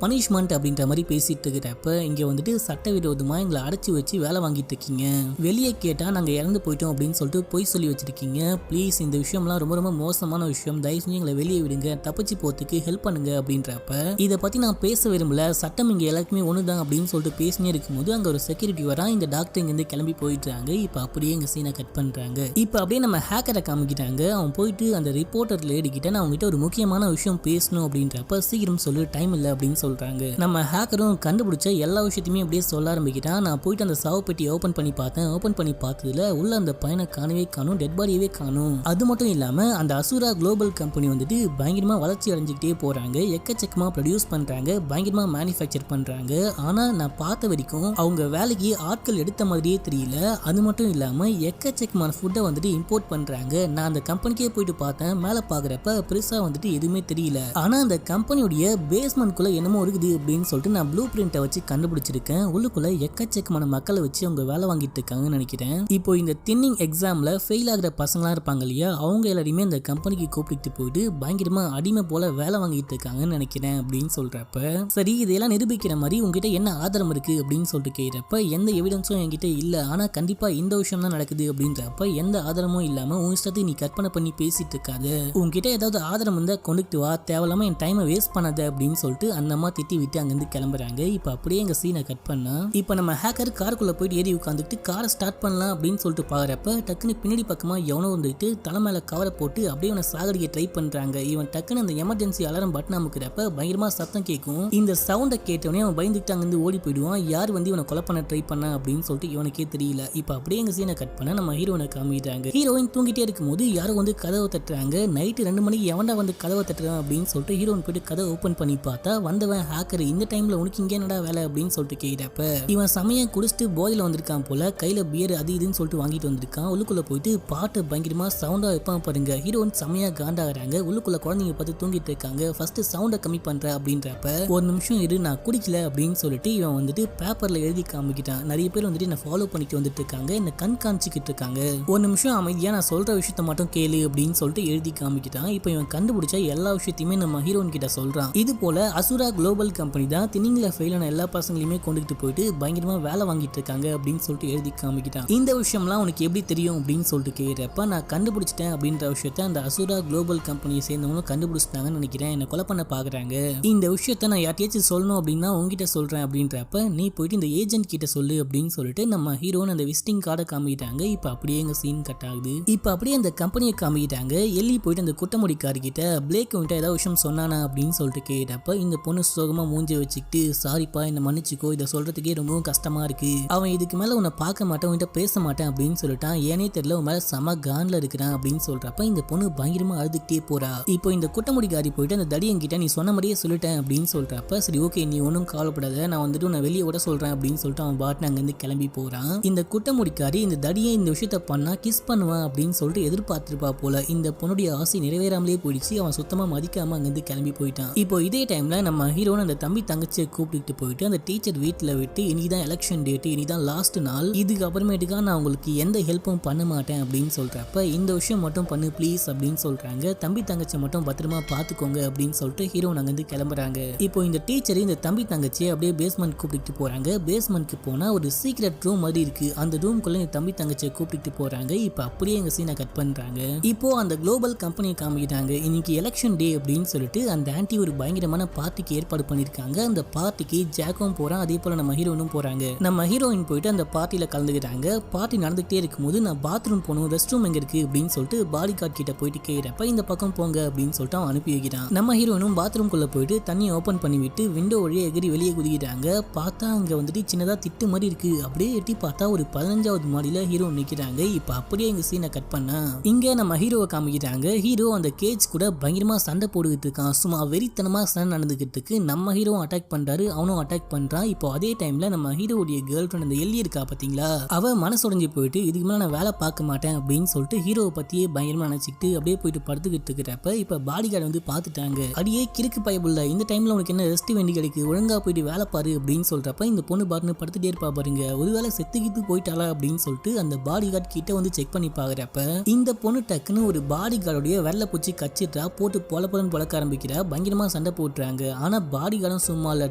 பனிஷ்மெண்ட் அப்படின்ற மாதிரி பேசிட்டு இருக்கிறப்ப இங்க வந்துட்டு சட்டவிரோதமா எங்களை அடைச்சு வச்சு வேலை வாங்கிட்டு இருக்கீங்க, வெளியே கேட்டா நாங்க இறந்து போயிட்டோம் அப்படின்னு சொல்லிட்டு பொய் சொல்லி வச்சிருக்கீங்க. ப்ளீஸ் இந்த விஷயம்லாம் ரொம்ப ரொம்ப மோசமான விஷயம், தயவு செஞ்சு எங்களை வெளியே விடுங்க, தப்பிச்சு போறதுக்கு ஹெல்ப் பண்ணுங்க அப்படின்றப்ப இதை பத்தி நான் பேச விரும்பல, சட்டம் இங்க எல்லாருக்குமே ஒண்ணுதான் அப்படின்னு சொல்லிட்டு பேசினே இருக்கும்போது அங்க ஒரு செக்யூரிட்டி வரா. இந்த டாக்டர் இங்க இருந்து கிளம்பி போயிட்டாங்க. இப்ப அப்படியே எங்க சீனை கட் பண்றாங்க. இப்ப அப்படியே நம்ம ஹேக்கரை காமிக்கிட்டாங்க. அவன் போயிட்டு அந்த ரிப்போர்ட்டர் லேடி கிட்ட நான் அவங்ககிட்ட ஒரு முக்கியமான விஷயம் பேசணும் அப்படின்றப்ப சீக்கிரம் சொல்லு, டைம் இல்லை அப்படின்னு சொல்றாங்க. நம்ம ஹேக்கரும் கண்டுபிடிச்ச எல்லா விஷயத்தையுமே அப்படியே சொல்ல ஆரம்பிக்கிட்டான். நான் போயிட்டு அந்த சாவு பெட்டி ஓபன் பண்ணி பார்த்தேன். ஓபன் பண்ணி பார்த்ததுல உள்ள அந்த பையனை காணவே காணும், டெட் பாடியவே காணும். அது மட்டும் இல்லாம அந்த அசுரா குளோபல் கம்பெனி வந்துட்டு பயங்கரமா வளர்ச்சி அடைஞ்சிக்கிட்டே போறாங்க. எக்கச்சக்கமா ப்ரொடியூஸ் பண்றாங்க, பயங்கரமா மேனுஃபேக்சர் பண்றாங்க. ஆனா நான் பார்த்த வரைக்கும் அவங்க வேலைக்கு ஆட்கள் எடுத்த மாதிரியே தெரியல. அது மட்டும் இல்லாம எக்கச்சக்கமான ஃபுட்டை வந்துட்டு இம்போர்ட் பண்றாங்க. நான் அந்த கம்பெனிக்கே போயிட்டு பார்த்தேன். மேல பாக்குறப்ப பெருசா வந்துட்டு எதுவுமே தெரியல. ஆனா அந்த கம்பெனியுடைய பேஸ்மெண்ட்குள்ள என்னமோ இருக்குது அப்படின்னு சொல்லிட்டு நான் ப்ளூ பிரிண்ட்டை வச்சு கண்டுபிடிச்சிருக்கேன். உள்ளுக்குள்ள எக்கச்சக்கமான மக்களை வச்சு அவங்க வேலை வாங்கிட்டு இருக்காங்கன்னு நினைக்கிறேன். இப்போ இந்த தின்னிங் எக்ஸாம்ல ஃபெயில் ஆகிற பசங்களா இருப்பாங்க இல்லையா, அவங்க எல்லாரையுமே அந்த கம்பெனிக்கு கூப்பிட்டு போயிட்டு பயங்கரமா அடிமை போல வேலை வாங்கிட்டு இருக்காங்கன்னு நினைக்கிறேன் அப்படின்னு சொல்றப்ப சரி இதெல்லாம் நிரூபிக்கிற மாதிரி உங்ககிட்ட என்ன ஆதாரம் இருக்கு அப்படின்னு சொல்லிட்டு கேட்கிறப்ப எந்த எவிடன்ஸும் என்கிட்ட இல்ல, ஆனா கண்டிப்பா இந்த விஷயம் தான் நடக்குது அப்படின்றப்ப எந்த ஆதாரமும் இல்லாம உன் இஷ்டத்துக்கு நீ கற்பனை பண்ணி பேசிட்டு இருக்காது, உங்ககிட்ட ஏதாவது ஆதாரம் இருந்தா கொண்டுட்டு வா, தேவையில்லாம என் டைமை வேஸ்ட் பண்ணாத அப்படின்னு சொல்லிட்டு அந்த அம்மா திட்டி விட்டு அங்கிருந்து கிளம்புறாங்க. இப்ப அப்படியே எங்க சீனை கட் பண்ணா இப்ப நம்ம ஹேக்கர் காருக்குள்ள போயிட்டு ஏறி உட்காந்துட்டு காரை ஸ்டார்ட் பண்ணலாம் அப்படின்னு சொல்லிட்டு பாக்குறப்ப டக்குன்னு பின்னாடி பக்கமா எவனோ வந்துட்டு தலை மேல கவரை போட்டு அப்படியே அவனை சாகடிக்க ட்ரை பண்றாங்க. இவன் டக்குன்னு அந்த எமர்ஜென்சி அலாரம் பட்டன் அமுக்கிறப்ப பயங்கரமா சத்தம் கேட்கும். இந்த சவுண்டை கேட்டவனே அவன் பயந்துட்டு அங்கிருந்து ஓடி போயிடுவான். யார் வந்து இவனை கொலை பண்ண ட்ரை பண்ணா அப்படின்னு சொல்லிட்டு இவனுக்கே தெரியல. இப்ப அப்படியே எங்க சீனை கட் பண்ண நம்ம ஹீரோனை காமிக்கிறாங்க. ஹீரோயின் தூங்கிட்டே இருக்கும்போது யாரோ வந்து கதவை தட்டுறாங்க. நைட்டு 2 மணிக்கு எவன்டா வந்து கதவை தட்டுறான் அப்படின்னு சொல்லிட்டு ஹீரோயின் போயிட்டு கதவை ஓபன் பண்ணி பார்த்தா வந்தவன் ஹேக்கர். இந்த டைம்ல உனக்கு இங்கே என்னடா வேலை அப்படின்னு சொல்லிட்டு கேட்கிறப்ப இவன் சமயம் குடிச்சிட்டு போதையில வந்திருக்கான் போல, கையில பியர் அது இதுன்னு சொல்லிட்டு வாங்கிட்டு வந்திருக்கான். உள்ளுக்குள்ள போயிட்டு பாட்டு பயங்கரமா சவுண்டா வைப்பான் பாருங்க. ஹீரோயின் செமையா காண்டாகிறாங்க. உள்ளுக்குள்ள குழந்தைங்க பார்த்து தூங்கிட்டு இருக்காங்க. ஃபர்ஸ்ட் சவுண்டை கம்மி பண்ற அப்படின்றப்ப ஒரு நிமிஷம் இரு நான் குடிக்கல அப்படின்னு சொல்லிட்டு இவன் வந்துட்டு பேப்பர்ல எழுதி காமிக்கிட்டான். நிறைய பேர் வந்துட்டு என்ன ஃபாலோ பண்ணிட்டு வந்துட்டு இருக்காங்க, என்ன கண் காமிச்சிக்கிட்டு இருக்காங்க, ஒரு நிமிஷம் அமைதியா நான் சொல்ற விஷயத்த மட்டும் கேளு அப்படின்னு சொல்லிட்டு எழுதி காமிக்கிட்டான். இப்போ இவன் கண்டுபிடிச்ச எல்லா விஷயத்தையுமே நம்ம ஹீரோயின் கிட்ட சொல்றான். இது போல அசுரா குளோபல் கம்பெனி தான் தின்னிங்ல ஃபெயில் ஆன எல்லா பசங்களையுமே கொண்டுகிட்டு போயிட்டு பயங்கரமா வேலை வாங்கிட்டு இருக்காங்க அப்படின்னு சொல்லிட்டு எழுதி காமிக்கிட்டான். இந்த விஷயம்லாம் உனக்கு எப்படி தெரியும் அப்படின்னு சொல்லிட்டு கேட்கிறப்ப நான் கண்டுபிடிச்சிட்டேன் அப்படின்ற விஷயத்த அந்த அசுரா குளோபல் கம்பெனியை சேர்ந்தவங்களும் கண்டுபிடிச்சிட்டாங்கன்னு நினைக்கிறேன், என்ன கொலை பண்ண பாக்குறாங்க. இந்த விஷயத்த நான் யார்ட்டையாச்சும் சொல்லணும் அப்படின்னா உங்ககிட்ட சொல்றேன் அப்படின்றப்ப நீ போயிட்டு இந்த ஏஜென்ட் கிட்ட சொல்லு அப்படின்னு சொல்லிட்டு நம்ம ஹீரோன் அந்த விசிட்டிங் கார்டை காமிக்கிட்டாங்க. இப்ப அப்படியே எங்க சீன் கட் ஆகுது. இப்ப அப்படியே அந்த கம்பெனியை காமிக்கிட்டாங்க. எல்லி போயிட்டு அந்த குட்டமுடிக்காரி கிட்ட பிளேக் வந்துட்டு ஏதாவது விஷயம் சொன்னானா அப்படின்னு சொல்லிட்டு கேட்டப்ப இந்த பொண்ணு சோகமா மூஞ்சி வச்சுக்கிட்டு சாரிப்பா என்ன மன்னிச்சுக்கோ, இதை சொல்றதுக்கே ரொம்பவும் கஷ்டமா இருக்கு, அவன் இதுக்கு மேல உன்னை பார்க்க மாட்டேன் உன்கிட்ட பேச மாட்டேன் அப்படின்னு சொல்லிட்டான், ஏனே தெரியல உன் மேல செம கான்ல இருக்கிறான் அப்படின்னு சொல்றப்ப இந்த பொண்ணு பயங்கரமா அழுதுகிட்டே போறா. இப்போ இந்த குட்டமுடிக்காரி போயிட்டு அந்த தடியன் கிட்ட நீ சொன்ன மாதிரியே சொல்லிட்டேன் அப்படின்னு சொல்றப்ப சரி ஓகே நீ ஒன்னும் கவலைப்படாத, நான் வந்துட்டு உன்னை வெளியே விட சொல்றேன் அப்படின்னு சொல்லிட்டு அவன் பாட்டு அங்கிருந்து கிளம்பி போறான். இந்த குட்டமுடிக்காரி இந்த தடியை இந்த விஷயத்த பண்ணா கிஸ் பண்ணுவான் அப்படின்னு சொல்லிட்டு எதிர்பார்த்திருப்பா போல. இந்த பொண்ணுடைய ஆசை நிறைவேறாமலே போயிடுச்சு. அவன் சுத்தமா மதிக்காம அங்கிருந்து கிளம்பி போயிட்டான். இப்போ இதே டைம்ல நம்ம ஹீரோன் அந்த தம்பி தங்கச்சியை கூப்பிட்டு போயிட்டு அந்த டீச்சர் வீட்டுல விட்டு இனிதான் எலெக்ஷன் டேட், இனிதான் லாஸ்ட் நாள், இதுக்கு அப்புறமேட்டுக்கா நான் உங்களுக்கு எந்த ஹெல்ப்பும் பண்ண மாட்டேன் அப்படின்னு சொல்றப்ப இந்த விஷயம் மட்டும் பண்ணு ப்ளீஸ் அப்படின்னு சொல்றாங்க. தம்பி தங்கச்சி மட்டும் பத்திரமா பாத்துக்கோங்க அப்படின்னு சொல்லிட்டு ஹீரோன் அங்கிருந்து கிளம்புறாங்க. இப்போ இந்த டீச்சர் இந்த தம்பி தங்கச்சியை அப்படியே பேஸ்மெண்ட் கூப்பிட்டு போறாங்க. பேஸ்மெண்ட்க்கு போனா ஒரு சீக்ரெட் ரூம் மாதிரி இருக்கு. அந்த ரூம்குள்ள இந்த தம்பி தங்கச்சியை கூப்பிட்டு போறாங்க. இப்போ அப்படியே எங்க சீனை கட் பண்றாங்க. இப்போ அந்த குளோபல் கம்பெனியை காமிக்கிட்டாங்க. இன்னைக்கு எலெக்ஷன் டே அப்படின்னு சொல்லிட்டு அந்த ஆன்டி ஒரு பயங்கரமான பார்ட்டிக்கு ஏற்பாடு பண்ணிருக்காங்க. அந்த பார்ட்டிக்கு ஜாக்கும் போறான், அதே போல நம்ம ஹீரோயினும் போறாங்க. நம்ம ஹீரோயின் போயிட்டு அந்த பார்ட்டியில கலந்துக்கிறாங்க. பார்ட்டி நடந்துகிட்டே இருக்கும்போது நான் பாத்ரூம் போகணும், ரெஸ்ட் ரூம் எங்க இருக்கு அப்படின்னு சொல்லிட்டு பாடி கார்டு கிட்ட போயிட்டு கேட்கிறப்ப இந்த பக்கம் போங்க அப்படின்னு சொல்லிட்டு அவன் அனுப்பி வைக்கிறான். நம்ம ஹீரோயினும் பாத்ரூம் குள்ள போயிட்டு தண்ணியை ஓபன் பண்ணி விட்டு விண்டோ வழியே எகிரி வெளியே குதிக்கிறாங்க. பார்த்தா அங்க வந்துட்டு சின்னதா திட்டு மாதிரி இருக்கு. அப்படியே எட்டி பார்த்தா ஒரு 15வது மாடியில ஹீரோ நிக்கிறாங்க. இப்ப அப்படியே எங்க சீனை கட் பண்ணா இங்க நம்ம ஹீரோவை காமிக்கிறாங்க. ஹீரோ அந்த கேஜ் கூட பயங்கரமா சண்டை போடுகிறாரு. நடந்துகிட்டு இருக்கான். சும்மா வெறித்தனமா சண்டை நடந்துகிட்டு இருக்கு. நம்ம ஹீரோ அட்டாக் பண்றாரு, அவனும் அட்டாக் பண்றான். இப்போ அதே டைம்ல நம்ம ஹீரோவுடைய கேர்ள் ஃப்ரெண்ட் அந்த எல்லி இருக்கா பாத்தீங்களா, அவ மனசுடைஞ்சு போயிட்டு இதுக்கு மேல நான் வேலை பார்க்க மாட்டேன் அப்படின்னு சொல்லிட்டு ஹீரோவை பத்தியே பயங்கரமா நினைச்சிட்டு அப்படியே போயிட்டு படுத்துக்கிட்டு இருக்கிறப்ப இப்ப பாடி கார்டு வந்து பாத்துட்டாங்க. அடியே கிறுக்கு பயபுள்ள, இந்த டைம்ல உனக்கு என்ன ரெஸ்ட் வேண்டி கிடைக்கு, ஒழுங்கா போயிட்டு வேலை பாரு அப்படின்னு சொல்றப்ப இந்த பொண்ணு பாருன்னு படுத்துட்டே இருப்பா பாருங்க. ஒருவேளை செத்துக்கிட்டு போயிட்டாளா அப்படின்னு சொல்லிட்டு அந்த பாடி கார்டு கிட்ட வந்து செக் பண்ணி பாக்குறப்ப இந்த பொண்ணு டக்குன்னு ஒரு பாடி கார்டுடைய வெள்ளை பூச்சி கச்சிட்டா போட்டு பொலப்பொலன்னு பொழக்க ஆரம்பிக்கிறா. பயங்கரமா சண்டை போட்டுறாங்க. ஆனா பாடி கார்டும் சும்மா இல்ல,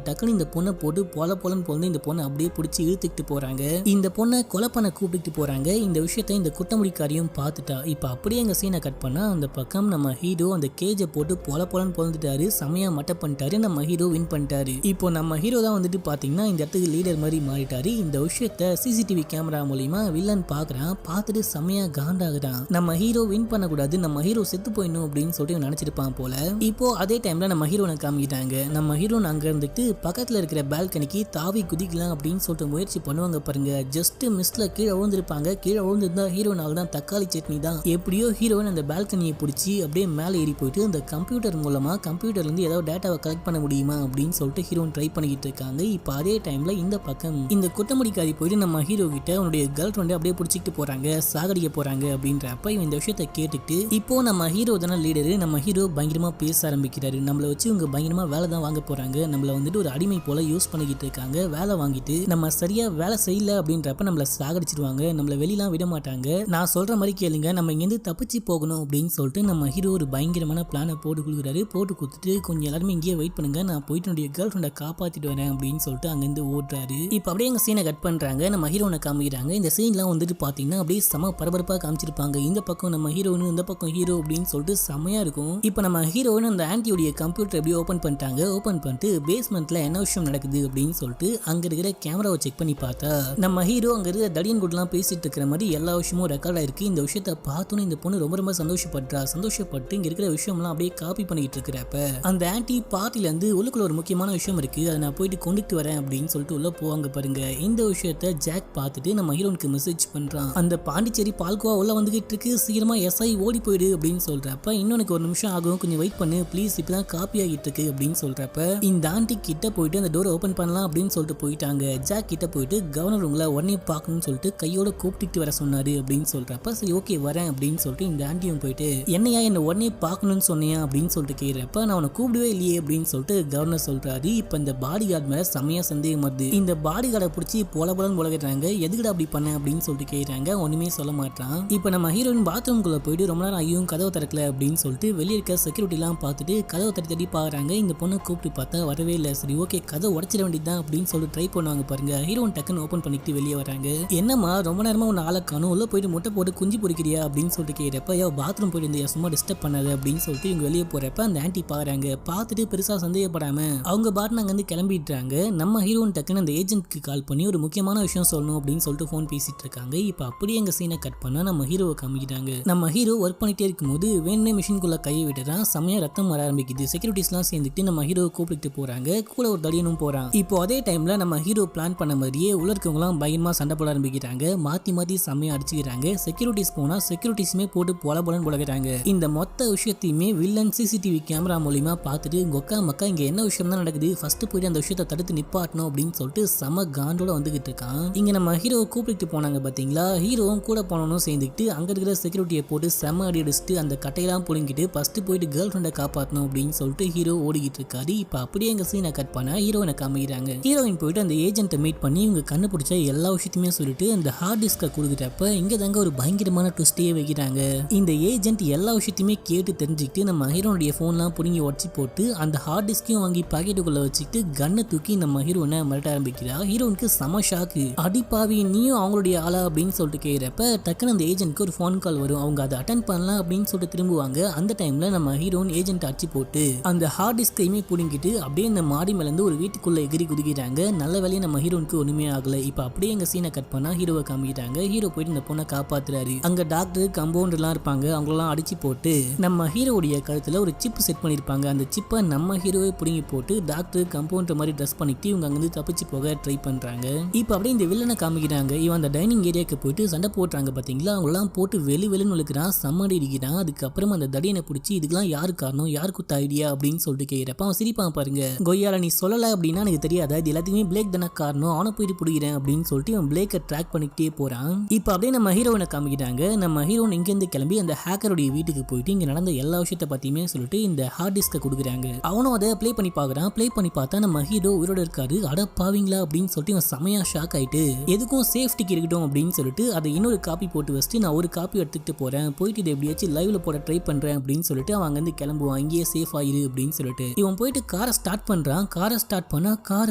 டக்குன்னு இந்த பொண்ணை போட்டு பொலப்பொலன்னு பொழுது இந்த பொண்ணை அப்படியே பிடிச்சி இழுத்துக்கிட்டு போறாங்க. இந்த பொண்ணை கொலை பண்ண கூப்பிட்டு போறாங்க. இந்த விஷயத்த இந்த குட்டமுடிக்காரியும் பார்த்துட்டா. இப்ப அப்படியே எங்க சீனை கட் பண்ணா அந்த பக்கம் நம்ம ஹீரோ அந்த கேஜை போட்டு பொலப்பொலன்னு பொழுந்துட்டாரு. செமையா மட்டை பண்ணிட்டாரு. நம்ம ஹீரோ வின் பண்ணிட்டாரு. இப்போ நம்ம ஹீரோ தான் வந்துட்டு பாத்தீங்கன்னா இந்த இடத்துக்கு லீடர் மாதிரி மாறிட்டாரு. இந்த விஷயத்த சிசிடிவி கேமரா மூலியமா வில்லன் பாக்குறான். பார்த்துட்டு செமையா காண்டாகுறான். நம்ம ஹீரோ வின் பண்ணக்கூடாது, நம்ம ஹீரோ செத்து போயிடணும் அப்படின்னு சொல்லிட்டு நினைச்சிருப்பான் போல. இப்போ அதே டைம்ல நம்ம ஹீரோனை காமிக்கிட்டாங்க. நம்ம ஹீரோ அங்க இருந்துட்டு பக்கத்துல இருக்கிற பால்கனிக்கு தாவி குதிக்கலாம் அப்படின்னு சொல்லிட்டு முயற்சி பண்ணுவாங்க பாருங்க. ஜஸ்ட் மிஸ்ல கீழே விழுந்திருப்பாங்க. கீழே விழுந்திருந்தா ஹீரோனால தான் தக்காளி சட்னி தான். எப்படியோ ஹீரோயின் அந்த பால்கனியை பிடிச்சி அப்படியே மேலே ஏறி போயிட்டு அந்த கம்ப்யூட்டர் மூலமா கம்ப்யூட்டர்ல இருந்து ஏதாவது டேட்டாவை கலெக்ட் பண்ண முடியுமா அப்படின்னு சொல்லிட்டு ஹீரோன் ட்ரை பண்ணிக்கிட்டு இருக்காங்க. இப்போ அதே டைம்ல இந்த பக்கம் இந்த குட்டமுடிக்காரி போயிட்டு நம்ம ஹீரோ கிட்ட உன்னுடைய கேர்ள் ஃப்ரெண்டை அப்படியே பிடிச்சிட்டு போறாங்க, சாகடிக்க போறாங்க அப்படின்றப்ப இவன் இந்த விஷயத்தை கேட்டுட்டு இப்போ நம்ம ஹீரோ தானே லீடரு, நம்ம ஹீரோ பயங்கரமா பேச ஆரம்பிக்கிறாரு. நம்மளை வச்சு இவங்க பயங்கரமா வேலை தான் வாங்க போறாங்க, நம்மள வந்துட்டு ஒரு அடிமை போல யூஸ் பண்ணிக்கிட்டு இருக்காங்க, வேலை வாங்கிட்டு நம்ம சரியா வேலை செய்யல அப்படின்றப்ப நம்மள சாகடிச்சிருவாங்க, நம்மள வெளியெல்லாம் விட மாட்டாங்க, நான் சொல்ற மாதிரி கேளுங்க, நம்ம இங்கிருந்து தப்பிச்சு போகணும் அப்படின்னு சொல்லிட்டு நம்ம ஹீரோ ஒரு பயங்கரமான பிளானை போட்டு கொடுக்குறாரு. போட்டு கொடுத்துட்டு கொஞ்சம் எல்லாருமே இங்கேயே வெயிட் பண்ணுங்க, நான் போயிட்டு என்னுடைய கேர்ள் ஃப்ரெண்டை காப்பாத்திட்டு வரேன் அப்படின்னு சொல்லிட்டு அங்கிருந்து ஓடுறாரு. இப்போ அப்படியே எங்க சீனை கட் பண்றாங்க. நம்ம ஹீரோனை காமிக்கிறாங்க. இந்த சீன்லாம் வந்துட்டு பாத்தீங்கன்னா அப்படியே செம பரபரப்பா காமிச்சிருப்பாங்க. இந்த பக்கம் நம்ம ஹீரோயின், இந்த பக்கம் ஹீரோ அப்படின்னு சொல்லிட்டு செமையா இருக்கும். இப்போ நம்ம ஹீரோயின் அந்த ஆன்டியோடைய கம்ப்யூட்டர் எப்படி ஓபன் பண்ணிட்டாங்க. ஓபன் பண்ணிட்டு பேஸ்மெண்ட்ல என்ன விஷயம் நடக்குது அப்படின்னு சொல்லிட்டு அங்க இருக்கிற கேமராவை செக் பண்ணி பார்த்தா நம்ம ஹீரோ அங்க இருக்கிற தடியன் கூடலாம் பேசிட்டு இருக்கிற மாதிரி எல்லா விஷயமும் ரெக்கார்ட் ஆயிருக்கு. இந்த விஷயத்தை பார்த்தோன்னு இந்த பொண்ணு ரொம்ப ரொம்ப சந்தோஷப்பட்டா. சந்தோஷப்பட்டு இங்க இருக்கிற விஷயம்லாம் அப்படியே காப்பி பண்ணிட்டு இருக்கிறப்ப அந்த ஆன்டி பார்ட்டில இருந்து உள்ளுக்குள்ள ஒரு முக்கியமான விஷயம் இருக்கு, அதை நான் போயிட்டு கொண்டுட்டு வரேன் அப்படின்னு சொல்லிட்டு உள்ள போவாங்க பாருங்க. இந்த விஷயத்த ஜாக் பார்த்துட்டு நம்ம ஹீரோனுக்கு மெசேஜ் பண்றான். அந்த பாண்டிச்சேரி பால்கோவா உள்ள வந்துகிட்டு இருக்கு, சீக்கிரமா எஸ்ஐ ஓடி போயிடு அப்படின்னு சொல்றப்ப இன்னொன்னு ஒரு நிமிஷம் ஆகும், கொஞ்சம் வெயிட் பண்ணு ப்ளீஸ், இப்பதான் காப்பி ஆகிட்டு இருக்கு அப்படின்னு சொல்றப்ப இந்த ஆன்டி கிட்ட போயிட்டு அந்த டோரை ஓபன் பண்ணலாம் அப்படின்னு சொல்லிட்டு போயிட்டாங்க. ஜாக் கிட்ட போயிட்டு கவர்னர் உங்களை உடனே பார்க்கணும்னு சொல்லிட்டு கையோட கூப்பிட்டு வர சொன்னாரு அப்படின்னு சொல்றப்ப சரி ஓகே வரேன் அப்படின்னு சொல்லிட்டு இந்த ஆன்டியும் போயிட்டு என்னையா என்ன உடனே பார்க்கணும்னு சொன்னியா அப்படின்னு சொல்லிட்டு கேட்கிறப்ப நான் உன்னை கூப்பிடவே இல்லையே அப்படின்னு சொல்லிட்டு கவர்னர் சொல்றாரு. இப்ப இந்த பாடி கார்டு மேல செமையா சந்தேகம் வருது. இந்த பாடி கார்டை பிடிச்சி போலன்னு உலகிறாங்க. எதுக்குடா அப்படி பண்ண அப்படின்னு சொல்லிட்டு கேட்கிறாங்க. ஒண்ணுமே சொல்ல மாட்டான். இப்ப நம்ம ஹீரோயின் பாத்ரூம்குள்ள போயிட்டு ரொம்ப நேரம் ஐயும் கதவை திறக்கல அப்படின்னு சொல்லிட்டு வெளியே இருக்க செக்யூரிட்டி எல்லாம் பார்த்துட்டு கதவை தட்டி பாக்குறாங்க. இந்த பொண்ணை கூப்பிட்டு பார்த்தா வரவே இல்லை. சரி ஓகே கதை உடச்சிட வேண்டியதுதான் அப்படின்னு சொல்லிட்டு ட்ரை பண்ணுவாங்க பாருங்க. ஹீரோயின் டக்குன்னு ஓபன் பண்ணிட்டு வெளியே வராங்க. என்னம்மா ரொம்ப நேரமா உன்னை ஆளை காணும், உள்ள போயிட்டு முட்டை போட்டு குஞ்சு பொறிக்கிறியா அப்படின்னு சொல்லிட்டு கேட்கிறப்ப பாத்ரூம் போயிட்டு இந்த சும்மா டிஸ்டர்ப் பண்ணாது அப்படின்னு சொல்லிட்டு இவங்க வெளியே போறப்ப அந்த ஆன்டி பாக்குறாங்க. பார்த்துட்டு பெருசா சந்தேகப்படாம அவங்க பாட்டு அங்க இருந்து கிளம்பிடுறாங்க. நம்ம ஹீரோயின் டக்குன்னு அந்த ஏஜென்ட்க்கு கால் பண்ணி ஒரு முக்கியமான விஷயம் சொல்லணும் அப்படின்னு சொல்லிட்டு போன் பேசிட்டு இருக்காங்க. இப்ப அப்படியே எங்க சீனை கட் பண்ணா நம்ம ஹீரோவை காமிக்கிறாங்க. நம்ம ஹீரோ ஒர்க் பண்ணிட்டே இருக்கும்போது வேணுமே மிஷின்குள்ள கையை விட்டுறான். செமையா ரத்தம் வர ஆரம்பிக்குது. செக்யூரிட்டிஸ் எல்லாம் சேர்ந்துட்டு நம்ம ஹீரோவை கூப்பிட்டு போறாங்க. கூட ஒரு தடியனும் போறான். இப்போ அதே டைம்ல நம்ம ஹீரோ பிளான் பண்ண மாதிரியே உள்ள இருக்கவங்க எல்லாம் பயங்கரமா சண்டை போட ஆரம்பிக்கிறாங்க. மாத்தி மாத்தி செமையா அடிச்சுக்கிறாங்க. செக்யூரிட்டிஸ் போனா செக்யூரிட்டிஸுமே போட்டு பொலன்னு உலகிறாங்க. இந்த மொத்த விஷயத்தையுமே வில்லன் சிசிடிவி கேமரா மூலியமா பார்த்துட்டு கொக்கா மக்கா இங்க என்ன விஷயம் தான் நடக்குது, ஃபர்ஸ்ட் போயிட்டு அந்த விஷயத்தை தடுத்து நிப்பாட்டணும் அப்படின்னு சொல்லிட்டு செம காண்டோட வந்துகிட்டு இருக்கான். இங்க நம்ம ஹீரோவை கூப்பிட்டு போனாங்க பாத்தீங்களா, ஹீரோவும் கூட போனவனும் சேர்ந்துக்கிட்டு அங்க இருக்கிற செக்யூரிட்டியை போட்டு செம அடி அடிச்சுட்டு அந்த கட்டையெல்லாம் புடுங்கிட்டு ஃபர்ஸ்ட் போயிட்டு கேர்ள் ஃப்ரெண்டை காப்பாற்றணும் அப்படின்னு சொல்லிட்டு ஹீரோ ஓடிக்கிட்டு இருக்காரு. இப்ப அப்படியே எங்க சீனை கட் பண்ணா ஹீரோயினை காமிக்கிறாங்க. ஹீரோயின் போயிட்டு அந்த ஏஜென்ட்டை மீட் பண்ணி இவங்க கண்ணு பிடிச்ச எல்லா விஷயத்தையுமே சொல்லிட்டு அந்த ஹார்ட் டிஸ்கை கொடுக்குறப்ப இங்க தாங்க ஒரு பயங்கரமான ட்விஸ்டே வைக்கிறாங்க. இந்த ஏஜென்ட் எல்லா விஷயத்தையுமே கேட்டு தெரிஞ்சுக்கிட்டு நம்ம ஹீரோனுடைய போன்லாம் புடுங்கி உடச்சி போட்டு அந்த ஹார்ட் டிஸ்கையும் வாங்கி பாக்கெட்டுக்குள்ள வச்சுட்டு கண்ணை தூக்கி நம்ம ஹீரோனை மிரட்ட ஆரம்பிக்கிறா. ஹீரோனுக்கு செம ஷாக்கு. அடிப்பாவி நீயும் அவங்களுடைய ஆளா அப்படின்னு சொல்லிட்டு கேட்கிறப்ப டக்குன்னு அந்த ஏஜென்ட்க்கு ஒரு போன் கால் வரும். அவங்க அதை அட்டன் பண்ணலாம் அப்படின்னு சொல்லிட்டு திரும்புவாங்க. அந்த டைம்ல நம்ம ஹீரோன் ஏஜென்ட் அடிச்சு போட்டு அந்த ஹார்ட் டிஸ்கையுமே புடுங்கிட்டு அப்படியே இந்த மாடி மேல இருந்து ஒரு வீட்டுக்குள்ள எகிரி குதிக்கிறாங்க. நல்ல வேலையை நம்ம ஹீரோனுக்கு ஒண்ணுமே ஆகல. இப்ப அப்படியே எங்க சீனை கட் பண்ணா ஹீரோவை காமிக்கிறாங்க. ஹீரோ போயிட்டு இந்த பொண்ணை காப்பாத்துறாரு. அங்க டாக்டர் கம்பவுண்டர் எல்லாம் இருப்பாங்க. அவங்களெல்லாம் அடிச்சு போட்டு நம்ம ஹீரோடைய கழுத்துல ஒரு சிப் செட் பண்ணிருப்பாங்க. அந்த சிப்பை நம்ம ஹீரோவை புடுங்கி போட்டு டாக்டர் கம்பவுண்டர் மாதிரி ட்ரெஸ் பண்ணிட்டு இவங்க அங்கிருந்து தப்பிச்சு போக ட்ரை பண்றாங்க. இப்ப அப்படியே இந்த வில்லனை காமிக்கிறாங்க. இவன் அந்த டைனிங் ஏரியாக்கு போயிட்டு சண்டை போட்டுறாங்க பாத்தீங்களா, அவங்களாம் போட்டு வெளி வெளின்னு இழுக்கிறான், சம்மடி அடிக்கிறான். அதுக்கப்புறம் அந்த தடியனை பிடிச்சி இதுக்கெல்லாம் யாரு காரணம் காரணம், யார் குத்த ஐடியா அப்படின்னு சொல்லிட்டு கேட்கிறப்ப அவன் சிரிப்பான் பாருங்க. கொய்யால நீ சொல்லல அப்படின்னா எனக்கு தெரியாதா, இது எல்லாத்தையுமே பிளேக் தானே காரணம், அவனை போயிட்டு பிடிக்கிறேன் அப்படின்னு சொல்லிட்டு இவன் பிளேக்கை ட்ராக் பண்ணிக்கிட்டே போறான். இப்போ அப்படியே நம்ம ஹீரோனை காமிக்கிறாங்க. நம்ம ஹீரோன் இங்கிருந்து கிளம்பி அந்த ஹேக்கருடைய வீட்டுக்கு போயிட்டு இங்க நடந்த எல்லா விஷயத்த பத்தியுமே சொல்லிட்டு இந்த ஹார்ட் டிஸ்கை கொடுக்குறாங்க. அவனும் அதை ப்ளே பண்ணி பாக்குறான். ப்ளே பண்ணி பார்த்தா நம்ம ஹீரோ உயிரோட இருக்காரு. அட பாவீங்களா அப்படின்னு சொல்லிட்டு இவன் செமையா ஷாக் ஆயிட்டு எதுக்கும் சேஃப்டிக்கு இருக்கட்டும் அப்படின்னு சொல்லிட்டு அதை இன்னொரு காப்பி போட்டு வச்சுட்டு நான் ஒரு காப்பி எடுத்துக்கிட்டு போறேன், போயிட்டு இதை எப்படியாச்சும் லைவ்ல போட ட்ரை பண்றேன் அப்படின்னு சொல்லிட்டு அவன் அங்கிருந்து கிளம்புவான். இங்கேயே சேஃப் ஆயிரு அப்படின்னு சொல்லிட்டு இவன் போயிட்டு காரை ஸ்டார்ட் பண்றான். காரை ஸ்டார்ட் பண்ணா கார்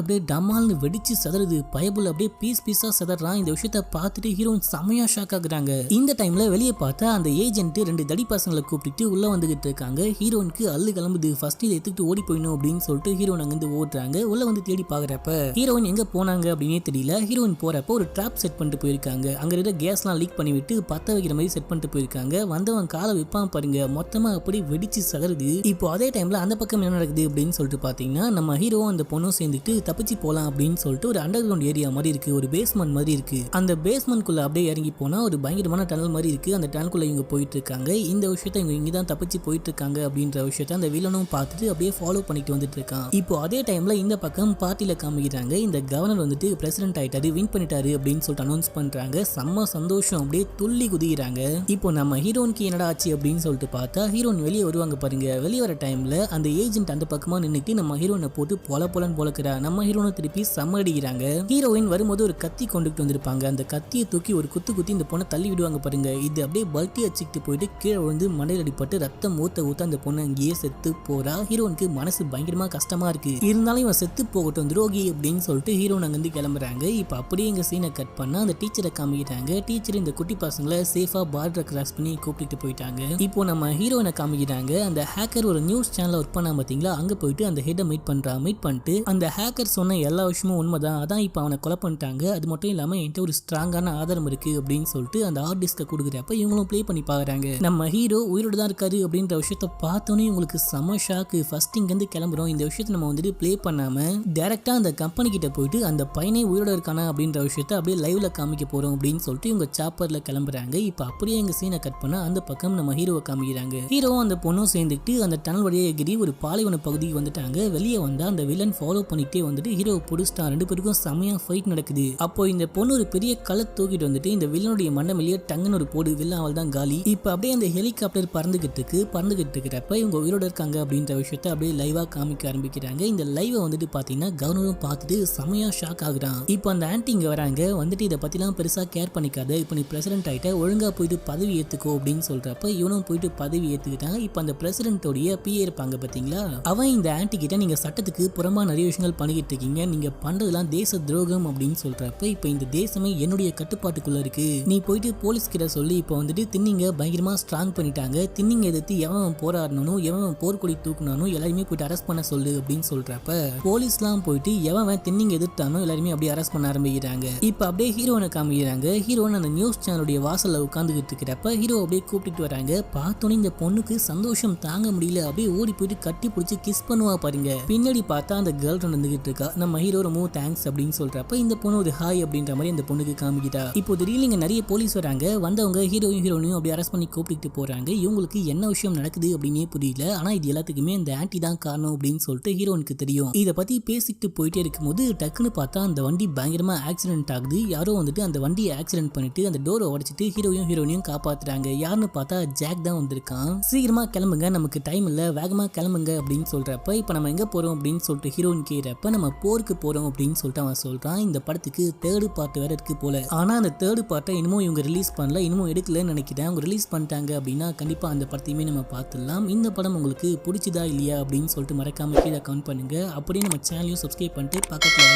அப்படியே டமால்னு வெடிச்சு சதறுது. பயபுல் அப்படியே பீஸ் பீஸா சதறான். இந்த விஷயத்த பார்த்துட்டு ஹீரோயின் செமையா ஷாக் ஆகுறாங்க. இந்த டைம்ல வெளியே பார்த்தா அந்த ஏஜென்ட் 2 தடி பசங்களை கூப்பிட்டு உள்ள வந்துகிட்டு இருக்காங்க. ஹீரோனுக்கு அல்லு கிளம்புது. ஃபர்ஸ்ட் இதை எடுத்துக்கிட்டு ஓடி போயிடணும் அப்படின்னு சொல்லிட்டு ஹீரோன் அங்கிருந்து ஓடுறாங்க. உள்ள வந்து தேடி பாக்குறப்ப ஹீரோயின் எங்க போனாங்க அப்படின்னே தெரியல. ஹீரோயின் போறப்ப ஒரு ட்ராப் செட் பண்ணிட்டு போயிருக்காங்க. அங்க இருக்கிற கேஸ்லாம் லீக் பண்ணி விட்டு பத்த வைக்கிற மாதிரி செட் பண்ணிட்டு போயிருக்காங்க. வந்தவன் காலை விற்பான் பாருங்க, மொத்தமா அப்படி வெடிச்சு சதறுது. இப்போ அதே டைம்ல அந்த பக்கம் என்ன நடக்குது அப்படின்னு சொல்லிட்டு பாத்தீங்கன்னா நம்ம ஹீரோ அந்த பொண்ணும் சேர்ந்துட்டு தப்பிச்சு போலாம் அப்படின்னு சொல்லிட்டு ஒரு அண்டர் கிரவுண்ட் ஏரியா மாதிரி இருக்கு, ஒரு பேஸ்மெண்ட் மாதிரி இருக்கு. அந்த பேஸ்மெண்ட்குள்ள அப்படியே இறங்கி போனா ஒரு பயங்கரமான டனல் மாதிரி இருக்கு. அந்த டனல்குள்ள இவங்க போயிட்டு இருக்காங்க. இந்த விஷயத்த இவங்க இங்கதான் தப்பிச்சு போயிட்டு இருக்காங்க அப்படின்ற விஷயத்த அந்த வில்லனும் பார்த்துட்டு அப்படியே ஃபாலோ பண்ணிட்டு வந்துட்டு இருக்கான். இப்போ அதே டைம்ல இந்த பக்கம் பார்ட்டில காமிக்கிறாங்க. இந்த கவர்னர் வந்துட்டு பிரசிடென்ட் ஆயிட்டாரு, வின் பண்ணிட்டாரு அப்படின்னு சொல்லிட்டு அனௌன்ஸ் பண்றாங்க. செம்ம சந்தோஷம், அப்படியே துள்ளி குதிக்கிறாங்க. இப்போ நம்ம ஹீரோனுக்கு என்னடா ஆச்சு அப்படின்னு சொல்லிட்டு பார்த்தா ஹீரோன் வெளியே வருவாங்க பாருங்க. வெளியே வர டைம்ல அந்த ஏஜென்ட் அந்த பக்கமா நின்னுட்டு நம்ம ஹீரோனை போட்டு பொலன்னு பொலக்குறா. நம்ம ஹீரோனை திருப்பி செம்ம அடிக்கிறாங்க. ஹீரோயின் வரும்போது ஒரு கத்தி கொண்டுட்டு வந்திருப்பாங்க. அந்த கத்தியை தூக்கி ஒரு குத்தி இந்த பொண்ணை தள்ளி விடுவாங்க பாருங்க. இது அப்படியே பல்ட்டி அடிச்சுக்கிட்டு போயிட்டு கீழே விழுந்து மண்டையில் அடிப்பட்டு ரத்தம் ஊத்த அந்த பொண்ணு அங்கேயே செத்து போறா. ஹீரோனுக்கு மனசு பயங்கரமா கஷ்டமா இருக்கு. இருந்தாலும் இவன் செத்து போகட்டும் துரோகி அப்படின்னு சொல்லிட்டு ஹீரோன் அங்கிருந்து கிளம்புறாங்க. இப்போ அப்படியே எங்க சீனை கட் பண்ணா அந்த டீச்சரை காமிக்கிறாங்க. டீச்சர் இந்த குட்டி பசங்களை சேஃபா பார்டரை கிராஸ் பண்ணி கூப்பிட்டு போயிட்டாங்க. இப்போ நம்ம ஹீரோனை காமிக்கிறாங்க. அந்த ஹேக்கர் ஒரு நியூஸ் சேனல்ல ஒர்க் பண்ணா பாத்தீங்களா, அங்க போயிட்டு அந்த ஹெட்டை மீட் பண்ணிட்டு அந்த ஹேக்கர் சொன்ன எல்லா விஷயமும் உண்மைதான், அதான் இப்போ அவனை கொலை பண்ணிட்டாங்க, அது மட்டும் இல்லாம என்கிட்ட ஒரு ஸ்ட்ராங்கான ஆதாரம் இருக்கு அப்படின்னு சொல்லிட்டு அந்த ஹார்ட் டிஸ்கை கொடுக்குறப்ப இவங்களும் ப்ளே பண்ணி பாக்குறாங்க. நம்ம ஹீரோ உயிரோடு தான் இருக்காரு அப்படின்ற விஷயத்த பார்த்தோன்னே உங்களுக்கு செம ஷாக்கு. ஃபர்ஸ்ட் இங்கிருந்து கிளம்புறோம், இந்த விஷயத்த நம்ம வந்துட்டு ப்ளே பண்ணாம டைரக்டா அந்த கம்பெனி கிட்ட போயிட்டு அந்த பையனை உயிரோட இருக்கானா அப்படின்ற விஷயத்த அப்படியே லைவ்ல காமிக்க போறோம் அப்படின்னு சொல்லிட்டு இவங்க சாப்பர்ல கிளம்புறாங்க. இப்போ அப்படியே எங்க சீனை கட் பண்ணா அந்த பக்கம் நம்ம ஹீரோவை காமிக்கிறாங்க. ஹீரோ அந்த பொண்ணும் சேர்ந்துட்டு அந்த டனல் வழியே எகிரி ஒரு பாலைவன பகுதிக்கு வந்துட்டாங்க. வெளியே வந்தா அந்த வில்லன் ஃபாலோ பண்ணிட்டே வந்துட்டு ஹீரோவை பிடிச்சிட்டான். 2 பேருக்கும் செமையா ஃபைட் நடக்குது. அப்போ இந்த பொண்ணு ஒரு பெரிய கலை தூக்கிட்டு வந்துட்டு இந்த வில்லனுடைய மண்டமிலேயே டங்குன்னு ஒரு போடு, வில்லன் அவள் தான் காலி. இப்போ அப்படியே அந்த ஹெலிகாப்டர் பறந்துகிட்டு இருக்கிறப்ப இவங்க உயிரோட இருக்காங்க அப்படின்ற விஷயத்த அப்படியே லைவா காமிக்க ஆரம்பிக்கிறாங்க. இந்த லைவை வந்துட்டு பாத்தீங்கன்னா கவர்னரும் பார்த்துட்டு செமையா ஷாக் ஆகுறான். இப்போ அந்த ஆன்டி இங்க வராங்க. வந்துட்டு இதை பத்திலாம் பெருசா கேர் பண்ணிக்காத, இப்போ நீ பிரசிடென்ட் ஆயிட்ட, ஒழுங்கா போயிட்டு பதவி ஏத்துக்கோ அப்படின்னு சொல்றப்ப இவனும் போயிட்டு பதவி ஏத்துக்கிட்டாங்க. இப்போ அந்த பிரசிடென்ட்டோடைய பிஏ இருப்பாங்க பாத்தீங்களா, அவன் இந்த ஆன்டி கிட்ட நீங்க சட்டத்துக்கு புறமா நிறைய விஷயங்கள் பண்ணிக்கிட்டு இருக்கீங்க, நீங்க பண்றதுலாம் தேச துரோகம் அப்படின்னு சொல்றப்ப இப்போ இந்த தேசமே என்னுடைய கட்டுப்பாட்டுக்குள்ள இருக்கு, நீ போயிட்டு போலீஸ் கிட்ட சொல்லி இப்போ வந்துட்டு தின்னிங்க பயங்கரமா ஸ்ட்ராங் பண்ணிட்டாங்க, தின்னிங்க எதிர்த்து எவன் போராடணும், எவன் போர்க்கொடி தூக்கணும், எல்லாருமே போயிட்டு அரெஸ்ட் பண்ண சொல்லு அப்படின்னு சொல்றப்ப போலீஸ்லாம் போயிட்டு எவன் தின்னிங்க எதிர்த்தானோ எல்லாருமே அப்படியே அரெஸ்ட் பண்ண ஆரம்பிக்கிறாங்க. இப்போ அப்படியே ஹீரோனை காமிக்கிறாங்க. ஹீரோன் அந்த நியூஸ் சேனலுடைய வாசல்ல உட்காந்துக்கிட்டு இருக்கிறப்ப ஹீரோ அப்படியே கூப்பிட்டு வராங்க. பார்த்தோன்னே இந்த பொண்ணுக்கு சந்தோஷம் தாங்க முடியல, அப்படியே ஓடி போயிட்டு கட்டி பிடிச்சி கிஸ் பண்ணுவா பாருங்க. பின்னாடி பார்த்தா அந்த கேர்ள் ஃப்ரெண்ட் வந்துகிட்டு இருக்கா. நம்ம ஹீரோ ரொம்ப தேங்க்ஸ் அப்படின்னு சொல்றப்ப இந்த பொண்ணு ஒரு ஹாய் அப்படின்ற மாதிரி அந்த பொண்ணுக்கு காமிக்கிட்டா. இப்போ திடீர்னு இங்க நிறைய போலீஸ் வராங்க. வந்தவங்க ஹீரோயினையும் அப்படி அரெஸ்ட் பண்ணி கூப்பிட்டு போறாங்க. இவங்களுக்கு என்ன விஷயம் நடக்குது அப்படின்னே புரியல. ஆனா இது எல்லாத்துக்குமே அந்த ஆன்டி தான் காரணம் அப்படின்னு சொல்லிட்டு ஹீரோனுக்கு தெரியும். இதை பத்தி பேசிட்டு போயிட்டே இருக்கும்போது டக்குன்னு பார்த்தா அந்த வண்டி பயங்கரமா ஆக்சிடென்ட் ஆகுது. யாரோ வந்துட்டு அந்த வண்டியை ஆக்சிடென்ட் பண்ணிட்டு அந்த டோரை உடைச்சிட்டு ஹீரோயினையும் காப்பாத்துறாங்க. யாருன்னு பார்த்தா ஜாக் தான் வந்திருக்கான். சீக்கிரமா கிளம்புங்க, நமக்கு டைம் இல்ல, வேகமா கிளம்புங்க அப்படின்னு சொல்றப்ப இப்ப நம்ம எங்க போறோம் அப்படின்னு சொல்லிட்டு ஹீரோயின் கேட்கிறப்ப நம்ம போருக்கு போறோம் அப்படின்னு சொல்லிட்டு அவன் சொல்றான். இந்த படத்துக்கு 3rd பார்ட் வேற இருக்கு போல. ஆனா அந்த 3rd பார்ட்டை இன்னமும் இவங்க ரிலீஸ் பண்ணல, இன்னமும் எடுக்கலன்னு நினைக்கிறேன். அவங்க ரிலீஸ் பண்ணிட்டாங்க அப்படின்னா கண்டிப்பா அந்த படத்தையுமே நம்ம பார்த்துடலாம். இந்த படம் உங்களுக்கு பிடிச்சதா இல்லையா அப்படின்னு சொல்லிட்டு மறக்காம கீழே கமெண்ட் பண்ணுங்க. அப்படியே நம்ம சேனலையும் சப்ஸ்கிரைப் பண்ணிட்டு பக்கத்துல